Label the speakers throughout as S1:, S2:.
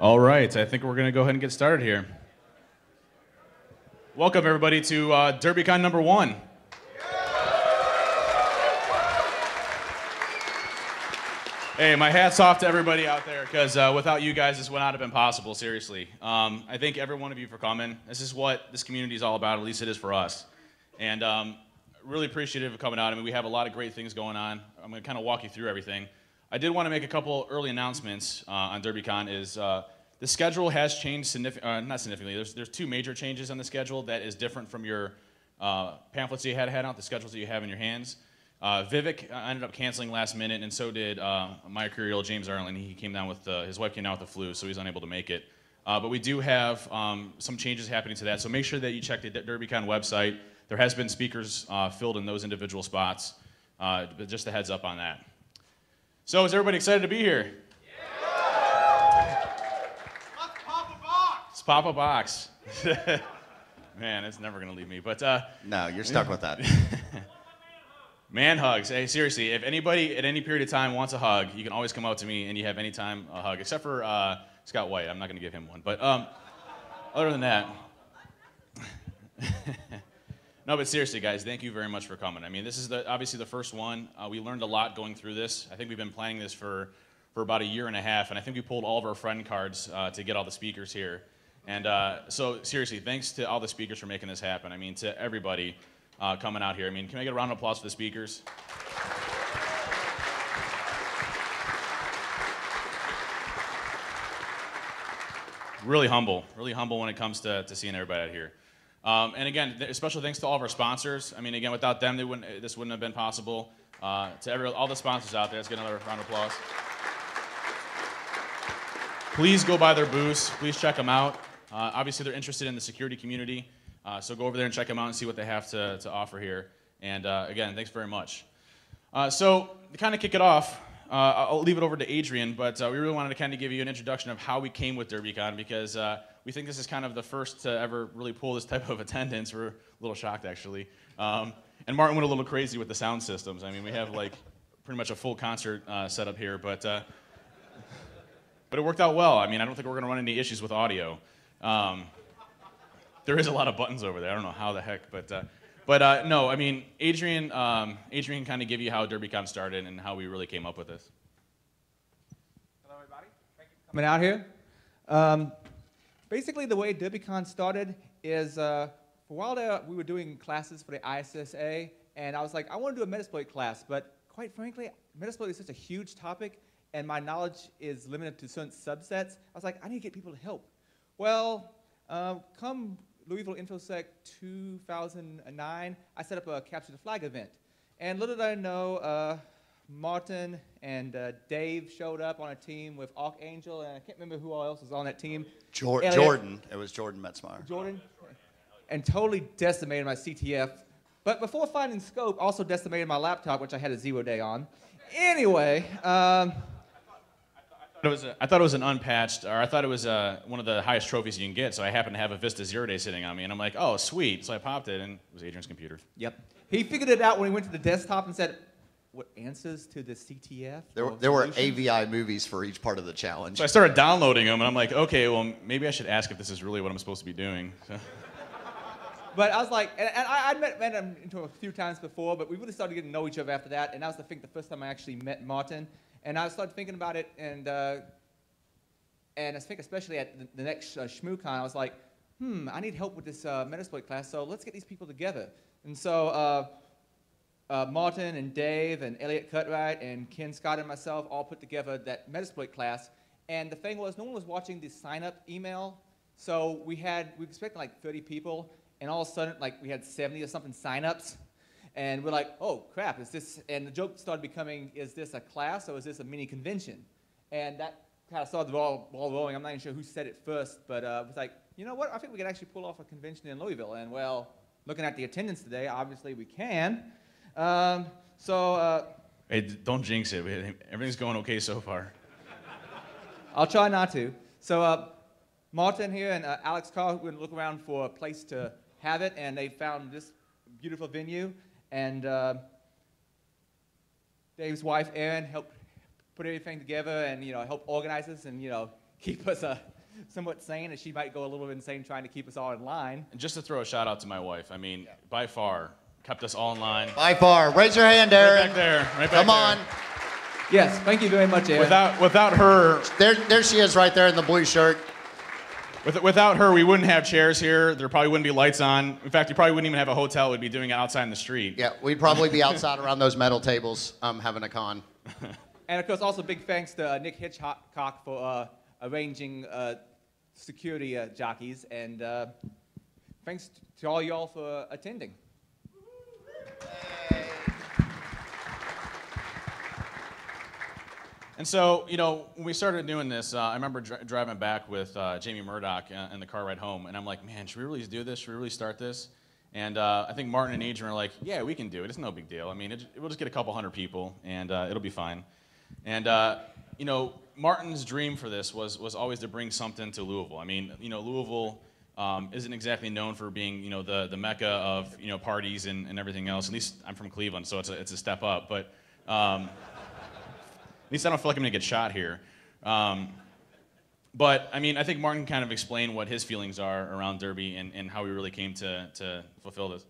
S1: All right, I think we're going to go ahead and get started here. Welcome, everybody, to DerbyCon number 1. Hey, my hat's off to everybody out there, because without you guys, this would not have been possible, seriously. I thank every one of you for coming. This is what this community is all about, at least it is for us. And really appreciative of coming out. I mean, we have a lot of great things going on. I'm going to kind of walk you through everything. I did want to make a couple early announcements on DerbyCon. The schedule has changed not significantly. There's 2 major changes on the schedule that is different from your pamphlets you had out, the schedules that you have in your hands. Vivek ended up canceling last minute, and so did my career James Arlen. He came down with his wife came down with the flu, so he's unable to make it. But we do have some changes happening to that, so make sure that you check the DerbyCon website. There has been speakers filled in those individual spots, but just a heads up on that. So is everybody excited to be here?
S2: Yeah! Let's pop a box!
S1: Let's pop a box. Man, it's never going to leave me. But
S3: no, you're stuck with that.
S1: Man hugs. Hey, seriously, if anybody at any period of time wants a hug, you can always come out to me and you have any time a hug, except for Scott White. I'm not going to give him one. But other than that. No, but seriously, guys, thank you very much for coming. I mean, this is obviously the first one. We learned a lot going through this. I think we've been planning this for about 1.5 years, and I think we pulled all of our friend cards to get all the speakers here. And so, seriously, thanks to all the speakers for making this happen. I mean, to everybody coming out here. I mean, can I get a round of applause for the speakers? Really humble when it comes to seeing everybody out here. And again, special thanks to all of our sponsors. I mean, again, without them, this wouldn't have been possible. To all the sponsors out there, let's get another round of applause. Please go by their booths. Please check them out. Obviously, they're interested in the security community, so go over there and check them out and see what they have to offer here. And again, thanks very much. So to kind of kick it off, I'll leave it over to Adrian, but we really wanted to kind of give you an introduction of how we came with DerbyCon, because we think this is kind of the first to ever really pull this type of attendance. We're a little shocked, actually. And Martin went a little crazy with the sound systems. I mean, we have like pretty much a full concert set up here, but it worked out well. I mean, I don't think we're going to run into issues with audio. There is a lot of buttons over there. I don't know how the heck, but no, I mean, Adrian can kind of give you how DerbyCon started and how we really came up with this.
S2: Hello, everybody. Thank you for coming out here.
S4: Basically, the way DerbyCon started is, for a while there, we were doing classes for the ISSA, and I was like, I want to do a Metasploit class, but quite frankly, Metasploit is such a huge topic, and my knowledge is limited to certain subsets. I was like, I need to get people to help. Well, come Louisville InfoSec 2009, I set up a Capture the Flag event. And little did I know, Martin and Dave showed up on a team with Archangel, and I can't remember who else was on that team.
S3: Jordan. It was Jordan Metzmeyer.
S4: Jordan. And totally decimated my CTF. But before finding scope, also decimated my laptop, which I had a 0-day on. Anyway.
S1: I thought it was an unpatched, or I thought it was one of the highest trophies you can get, so I happened to have a Vista 0-day sitting on me, and I'm like, oh, sweet. So I popped it, and it was Adrian's computer.
S4: Yep. He figured it out when he went to the desktop and said, what answers to the CTF?
S3: There were AVI movies for each part of the challenge.
S1: So I started downloading them, and I'm like, okay, well, maybe I should ask if this is really what I'm supposed to be doing. So.
S4: But I was like, and I'd met him a few times before, but we really started getting to know each other after that, and that was, I think, the first time I actually met Martin. And I started thinking about it, and I think especially at the next ShmooCon, I was like, I need help with this Metasploit class, so let's get these people together. And so Martin and Dave and Elliot Cutright and Ken Scott and myself all put together that Metasploit class. And the thing was, no one was watching the sign-up email, so we expected like 30 people, and all of a sudden, like, we had 70 or something sign-ups. And we're like, oh, crap, is this, and the joke started becoming, is this a class or is this a mini convention? And that kind of started the ball rolling. I'm not even sure who said it first, but it was like, you know what, I think we could actually pull off a convention in Louisville. And, well, looking at the attendance today, obviously we can.
S1: Hey, don't jinx it. Everything's going okay so far.
S4: I'll try not to. So Martin here and Alex Carr went to look around for a place to have it, and they found this beautiful venue. And Dave's wife, Erin, helped put everything together and, help organize us and, keep us somewhat sane, and she might go a little insane trying to keep us all in line.
S1: And just to throw a shout out to my wife, I mean, by far, kept us all in line.
S3: By far. Raise your hand,
S1: Right
S3: Aaron.
S1: back there. Right back
S3: Come
S1: there.
S3: on.
S4: Yes, thank you very much, Aaron.
S1: Without her,
S3: There she is right there in the blue shirt.
S1: without her, we wouldn't have chairs here. There probably wouldn't be lights on. In fact, you probably wouldn't even have a hotel. We'd be doing it outside in the street.
S3: Yeah, we'd probably be outside around those metal tables having a con.
S4: And of course, also big thanks to Nick Hitchcock for arranging security jockeys, and thanks to all y'all for attending.
S1: And so, you know, when we started doing this, I remember driving back with Jamie Murdoch in the car ride home, and I'm like, man, should we really do this? Should we really start this? And I think Martin and Adrian were like, yeah, we can do it. It's no big deal. I mean, we'll just get a couple hundred people, and it'll be fine. And, you know, Martin's dream for this was always to bring something to Louisville. I mean, you know, Louisville isn't exactly known for being, you know, the mecca of, you know, parties and everything else. At least I'm from Cleveland, so it's a step up. But at least I don't feel like I'm going to get shot here. But, I mean, I think Martin kind of explained what his feelings are around Derby and how we really came to fulfill this.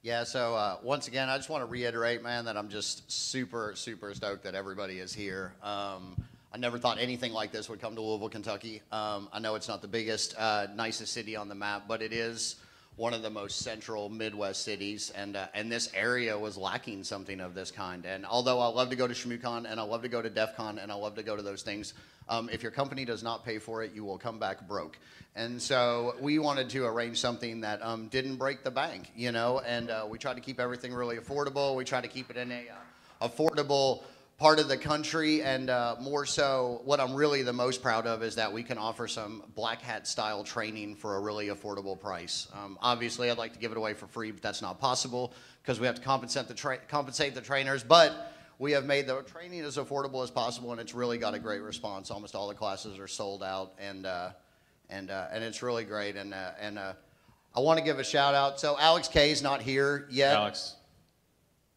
S3: Yeah, so once again, I just want to reiterate, man, that I'm just super, super stoked that everybody is here. I never thought anything like this would come to Louisville, Kentucky. I know it's not the biggest, nicest city on the map, but it is one of the most central Midwest cities, and this area was lacking something of this kind. And although I love to go to ShmooCon, and I love to go to DEF CON, and I love to go to those things, if your company does not pay for it, you will come back broke. And so we wanted to arrange something that didn't break the bank, you know, and we tried to keep everything really affordable. We tried to keep it in a affordable part of the country, and more so, what I'm really the most proud of is that we can offer some black hat style training for a really affordable price. Obviously, I'd like to give it away for free, but that's not possible because we have to compensate the trainers, but we have made the training as affordable as possible, and it's really got a great response. Almost all the classes are sold out, and it's really great. And I want to give a shout out. So Alex K is not here yet.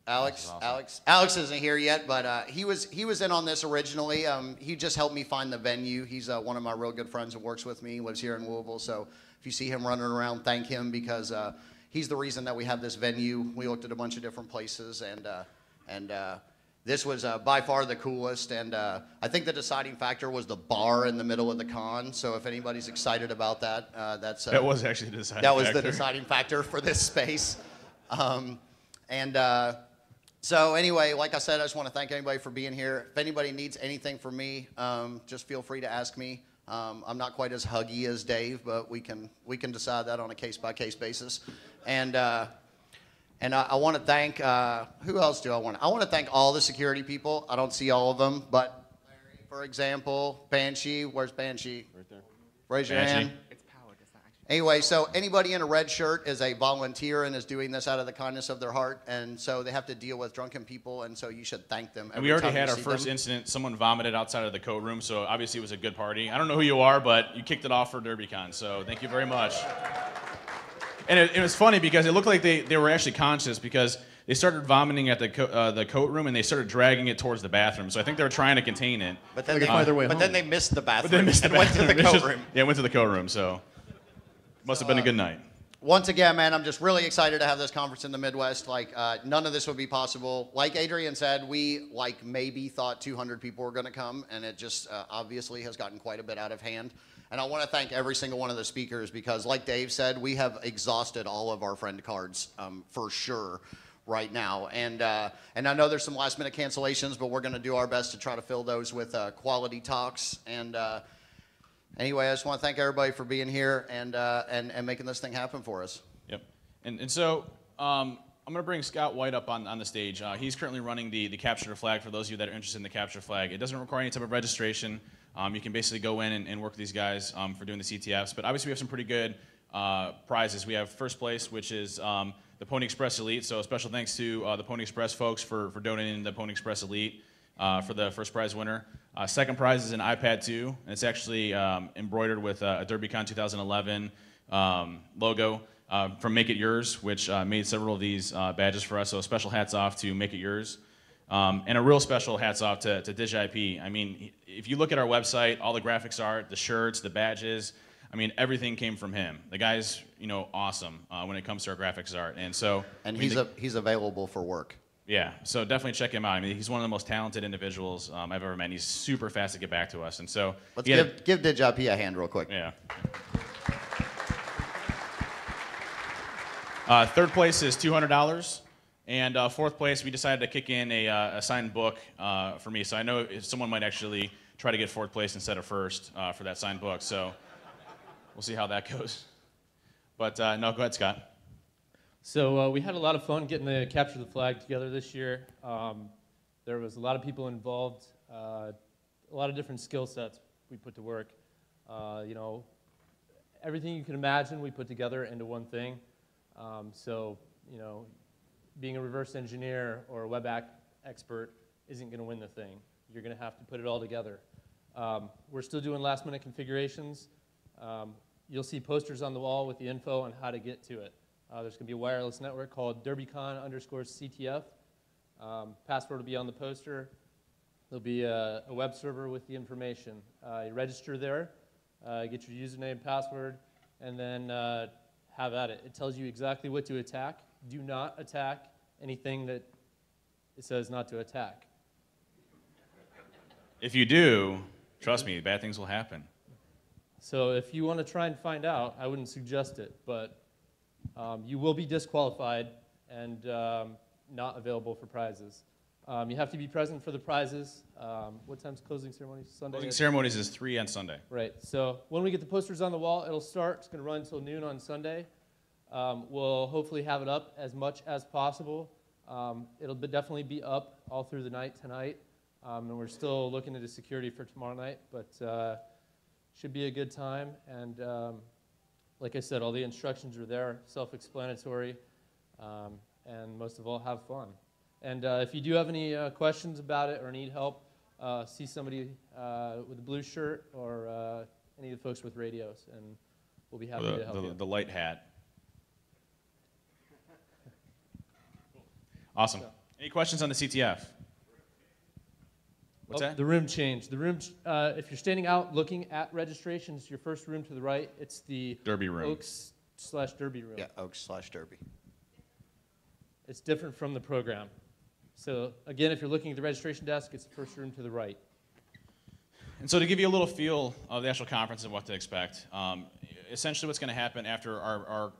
S3: Alex isn't here yet, but he was in on this originally. He just helped me find the venue. He's one of my real good friends that works with me. He lives here in Louisville, so if you see him running around, thank him, because he's the reason that we have this venue. We looked at a bunch of different places, and this was by far the coolest. And I think the deciding factor was the bar in the middle of the con. So if anybody's excited about that, that was actually the deciding factor. That was the deciding factor for this space. So anyway, like I said, I just want to thank anybody for being here. If anybody needs anything from me, just feel free to ask me. I'm not quite as huggy as Dave, but we can decide that on a case-by-case basis. And I want to thank, who else do I want to? I want to thank all the security people. I don't see all of them, but Larry, for example, Banshee. Where's Banshee? Right there. Raise your hand. Anyway, so anybody in a red shirt is a volunteer and is doing this out of the kindness of their heart, and so they have to deal with drunken people, and so you should thank them.
S1: And we already had our first incident. Someone vomited outside of the coat room, so obviously it was a good party. I don't know who you are, but you kicked it off for DerbyCon, so thank you very much. And it was funny because it looked like they were actually conscious, because they started vomiting at the coat room, and they started dragging it towards the bathroom. So I think they were trying to contain it.
S3: But then, they missed the bathroom and went to the coat room.
S1: Yeah, went to the coat room, so must have been a good night.
S3: Once again, man, I'm just really excited to have this conference in the Midwest. Like, none of this would be possible. Like Adrian said, we maybe thought 200 people were going to come, and it just obviously has gotten quite a bit out of hand. And I want to thank every single one of the speakers, because like Dave said, we have exhausted all of our friend cards for sure right now. And I know there's some last minute cancellations, but we're going to do our best to try to fill those with quality talks. And anyway, I just want to thank everybody for being here and making this thing happen for us.
S1: Yep. And so I'm going to bring Scott White up on the stage. He's currently running the Capture the Flag. For those of you that are interested in the Capture the Flag, it doesn't require any type of registration. You can basically go in and work with these guys for doing the CTFs. But obviously we have some pretty good prizes. We have first place, which is the Pony Express Elite. So special thanks to the Pony Express folks for donating the Pony Express Elite for the first prize winner. Second prize is an iPad 2, and it's actually embroidered with a DerbyCon 2011 logo from Make It Yours, which made several of these badges for us. So special hats off to Make It Yours. And a real special hats off to DigIP. I mean, if you look at our website, all the graphics art, the shirts, the badges, I mean, everything came from him. The guy's, awesome when it comes to our graphics art. And so,
S3: And he's available for work.
S1: yeah, so definitely check him out. I mean, he's one of the most talented individuals I've ever met. He's super fast to get back to us. And so,
S3: Let's give DigIP a hand real quick.
S1: yeah. Third place is $200. And fourth place, we decided to kick in a signed book for me. So I know someone might actually try to get fourth place instead of first for that signed book. So we'll see how that goes. But no, go ahead, Scott.
S5: So we had a lot of fun getting the Capture the Flag together this year. There was a lot of people involved, a lot of different skill sets we put to work. Everything you can imagine we put together into one thing. Being a reverse engineer or a web expert isn't going to win the thing. You're going to have to put it all together. We're still doing last-minute configurations. You'll see posters on the wall with the info on how to get to it. There's going to be a wireless network called DerbyCon_CTF. Password will be on the poster. There'll be a web server with the information. You register there, get your username and password, and then have at it. It tells you exactly what to attack. Do not attack anything that it says not to attack.
S1: If you do, trust me, bad things will happen.
S5: So if you want to try and find out, I wouldn't suggest it, but you will be disqualified and not available for prizes. You have to be present for the prizes. What time's closing ceremonies? Sunday?
S1: Closing ceremonies is 3 on Sunday.
S5: Right. So when we get the posters on the wall, it'll start. It's going to run until noon on Sunday. We'll hopefully have it up as much as possible. It'll definitely be up all through the night tonight. And we're still looking into security for tomorrow night, but should be a good time. And like I said, all the instructions are there, self-explanatory, and most of all, have fun. And if you do have any questions about it or need help, see somebody with a blue shirt or any of the folks with radios, and we'll be happy to help you.
S1: The light hat. Awesome. Any questions on the CTF? What's that?
S5: The room changed. The room, if you're standing out looking at registrations, your first room to the right, it's the
S1: Derby room.
S5: Oaks/Derby room.
S3: Yeah, Oaks/Derby.
S5: It's different from the program. So again, if you're looking at the registration desk, it's the first room to the right.
S1: And so to give you a little feel of the actual conference and what to expect, essentially what's going to happen after our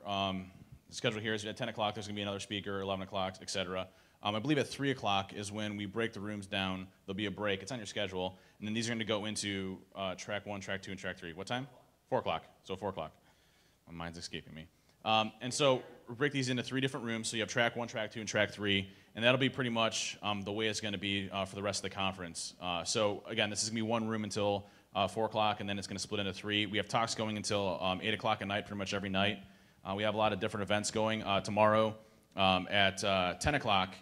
S1: schedule here is at 10 o'clock, there's going to be another speaker, 11 o'clock, et cetera. I believe at 3 o'clock is when we break the rooms down. There'll be a break. It's on your schedule. And then these are going to go into track 1, track 2, and track 3. What time? 4 o'clock. So 4 o'clock. My mind's escaping me. And so we break these into 3 different rooms. So you have track 1, track 2, and track 3. And that'll be pretty much the way it's going to be for the rest of the conference. So again, this is going to be one room until 4 o'clock, and then it's going to split into 3. We have talks going until 8 o'clock at night pretty much every night. We have a lot of different events going. Tomorrow at 10 o'clock,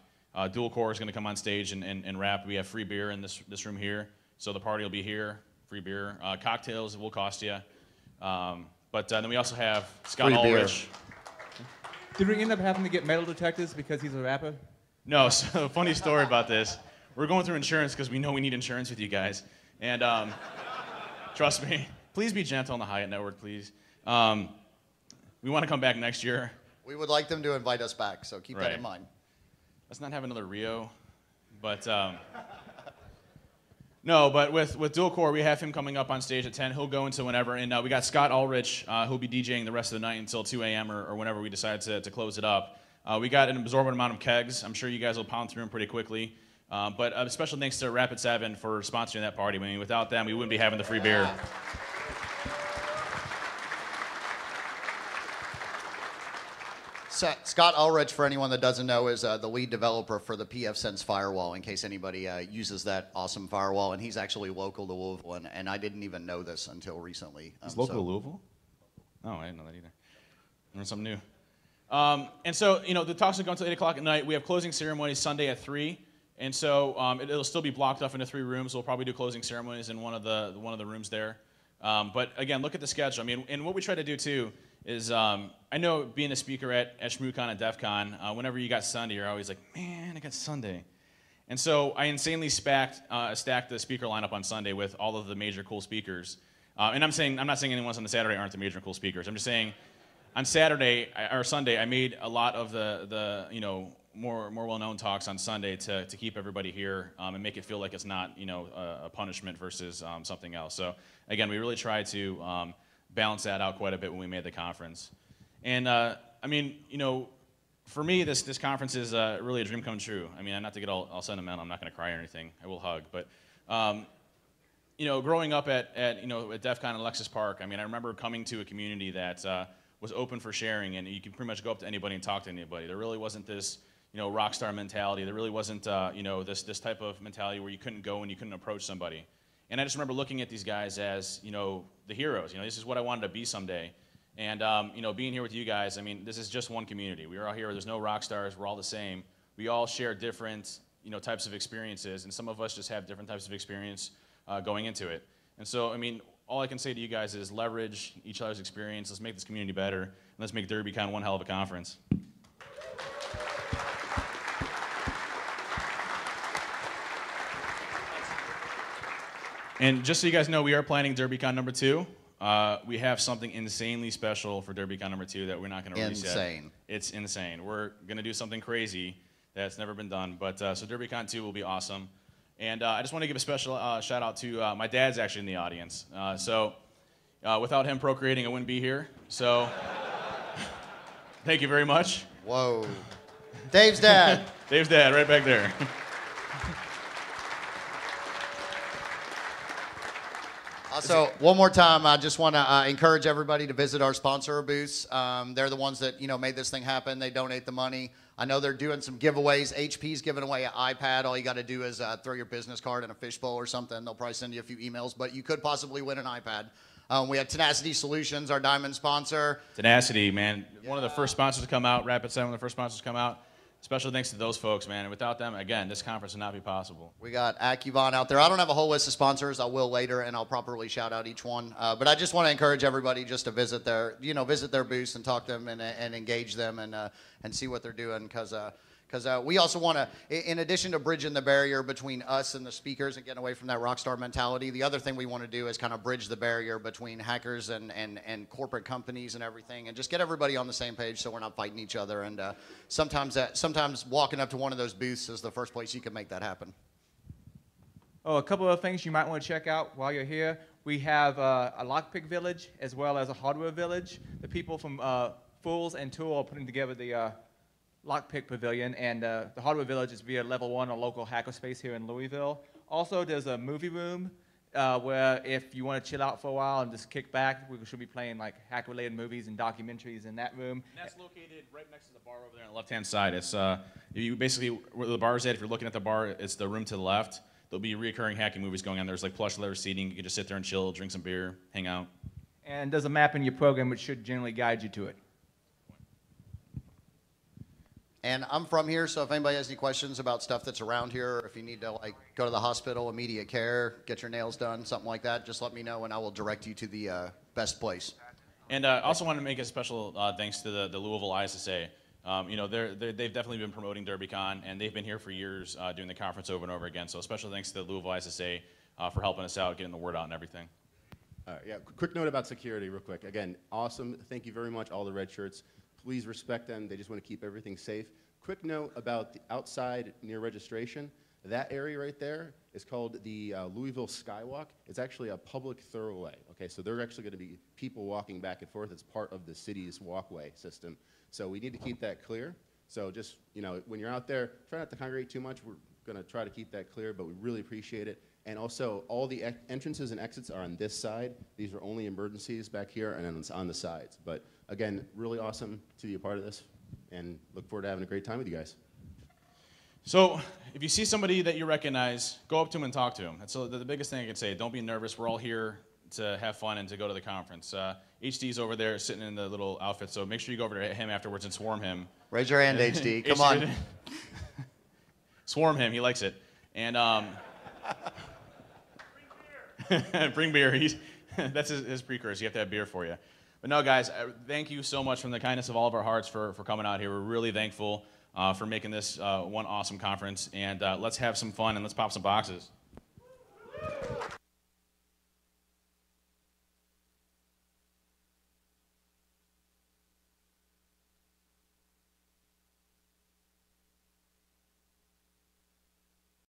S1: Dual Core is going to come on stage and rap. We have free beer in this room here. So the party will be here, free beer. Cocktails will cost you. But then we also have Scott Ulrich.
S4: Did we end up having to get metal detectors because he's a rapper?
S1: No, so funny story about this. We're going through insurance because we know we need insurance with you guys. And trust me, please be gentle on the Hyatt Network, please. We want to come back next year.
S3: We would like them to invite us back, so keep that in mind.
S1: Let's not have another Rio. But no, but with Dual Core, we have him coming up on stage at 10. He'll go into whenever. And we got Scott Ulrich, who'll be DJing the rest of the night until 2 a.m. or whenever we decide to close it up. We got an absorbent amount of kegs. I'm sure you guys will pound through them pretty quickly. But a special thanks to Rapid 7 for sponsoring that party. I mean, without them, we wouldn't be having the free beer.
S3: Scott Ulrich, for anyone that doesn't know, is the lead developer for the pfSense firewall, in case anybody uses that awesome firewall. And he's actually local to Louisville, and I didn't even know this until recently.
S1: He's local to Louisville? Oh, I didn't know that either. Learned something new. And so, the talks will go until 8 o'clock at night. We have closing ceremonies Sunday at 3. And so it'll still be blocked off into 3 rooms. We'll probably do closing ceremonies in one of the rooms there. But again, look at the schedule. I mean, and what we try to do too is, I know being a speaker at ShmooCon and DEF CON, whenever you got Sunday, you're always like, man, I got Sunday. And so I insanely stacked the speaker lineup on Sunday with all of the major cool speakers. And I'm not saying anyone's on the Saturday aren't the major cool speakers. I'm just saying on Saturday or Sunday, I made a lot of the more well-known talks on Sunday to keep everybody here and make it feel like it's not a punishment versus something else. So again, we really tried to balance that out quite a bit when we made the conference. And for me, this conference is really a dream come true. I mean, not to get all sentimental, I'm not going to cry or anything. I will hug, but growing up at DEF CON in Alexis Park, I mean, I remember coming to a community that was open for sharing, and you could pretty much go up to anybody and talk to anybody. There really wasn't this rock star mentality. There really wasn't this type of mentality where you couldn't go and you couldn't approach somebody. And I just remember looking at these guys as the heroes. This is what I wanted to be someday. And being here with you guys, I mean, this is just one community. We are all here. There's no rock stars. We're all the same. We all share different types of experiences, and some of us just have different types of experience going into it. And so, I mean, all I can say to you guys is leverage each other's experience. Let's make this community better, and let's make DerbyCon one hell of a conference. And just so you guys know, we are planning DerbyCon number 2. We have something insanely special for DerbyCon number 2 that we're not going to release yet.
S3: Insane.
S1: It's insane. We're going to do something crazy that's never been done. But so DerbyCon 2 will be awesome. And I just want to give a special shout out to my dad's actually in the audience. So without him procreating, I wouldn't be here. So thank you very much.
S3: Whoa. Dave's dad.
S1: Dave's dad, right back there.
S3: Also, one more time, I just want to encourage everybody to visit our sponsor booths. They're the ones that made this thing happen. They donate the money. I know they're doing some giveaways. HP's giving away an iPad. All you got to do is throw your business card in a fishbowl or something. They'll probably send you a few emails, but you could possibly win an iPad. We have Tenacity Solutions, our diamond sponsor.
S1: Tenacity, man. One of the first sponsors to come out. Rapid7, one of the first sponsors to come out. Special thanks to those folks, man. And without them, again, this conference would not be possible.
S3: We got Accuvon out there. I don't have a whole list of sponsors. I will later, and I'll properly shout out each one. But I just want to encourage everybody just to visit their booths and talk to them and engage them and see what they're doing because we also want to, in addition to bridging the barrier between us and the speakers and getting away from that rock star mentality, the other thing we want to do is kind of bridge the barrier between hackers and corporate companies and everything, and just get everybody on the same page so we're not fighting each other. And sometimes walking up to one of those booths is the first place you can make that happen.
S4: Oh, a couple of things you might want to check out while you're here. We have a lockpick village as well as a hardware village. The people from Fools and Tool are putting together the Lockpick Pavilion, and the Hardware Village is via Level 1, a local hackerspace here in Louisville. Also, there's a movie room where if you want to chill out for a while and just kick back, we should be playing like hack-related movies and documentaries in that room.
S1: And that's located right next to the bar over there on the left-hand side. It's you basically where the bar is at. If you're looking at the bar, it's the room to the left. There'll be recurring hacking movies going on. There's like plush leather seating. You can just sit there and chill, drink some beer, hang out.
S4: And there's a map in your program which should generally guide you to it.
S3: And I'm from here, so if anybody has any questions about stuff that's around here, or if you need to like go to the hospital, immediate care, get your nails done, something like that, just let me know and I will direct you to the best place.
S1: And I also want to make a special thanks to the Louisville ISSA. They've definitely been promoting DerbyCon, and they've been here for years doing the conference over and over again. So special thanks to the Louisville ISSA for helping us out, getting the word out and everything.
S6: Yeah, quick note about security real quick. Again, awesome. Thank you very much, all the red shirts. Please respect them. They just want to keep everything safe. Quick note about the outside near registration. That area right there is called the Louisville Skywalk. It's actually a public thoroughway. Okay, so there are actually going to be people walking back and forth. It's part of the city's walkway system. So we need to keep that clear. So just, when you're out there, try not to congregate too much. We're going to try to keep that clear, but we really appreciate it. And also, all the entrances and exits are on this side. These are only emergencies back here and then it's on the sides. But again, really awesome to be a part of this, and look forward to having a great time with you guys.
S1: So if you see somebody that you recognize, go up to him and talk to him. That's the biggest thing I can say. Don't be nervous. We're all here to have fun and to go to the conference. HD's over there sitting in the little outfit, so make sure you go over to him afterwards and swarm him.
S3: Raise your hand, HD. Come on.
S1: Swarm him. He likes it. And bring beer. That's his precursor. You have to have beer for you. But no, guys, thank you so much from the kindness of all of our hearts for coming out here. We're really thankful. for making this one awesome conference. And let's have some fun and let's pop some boxes.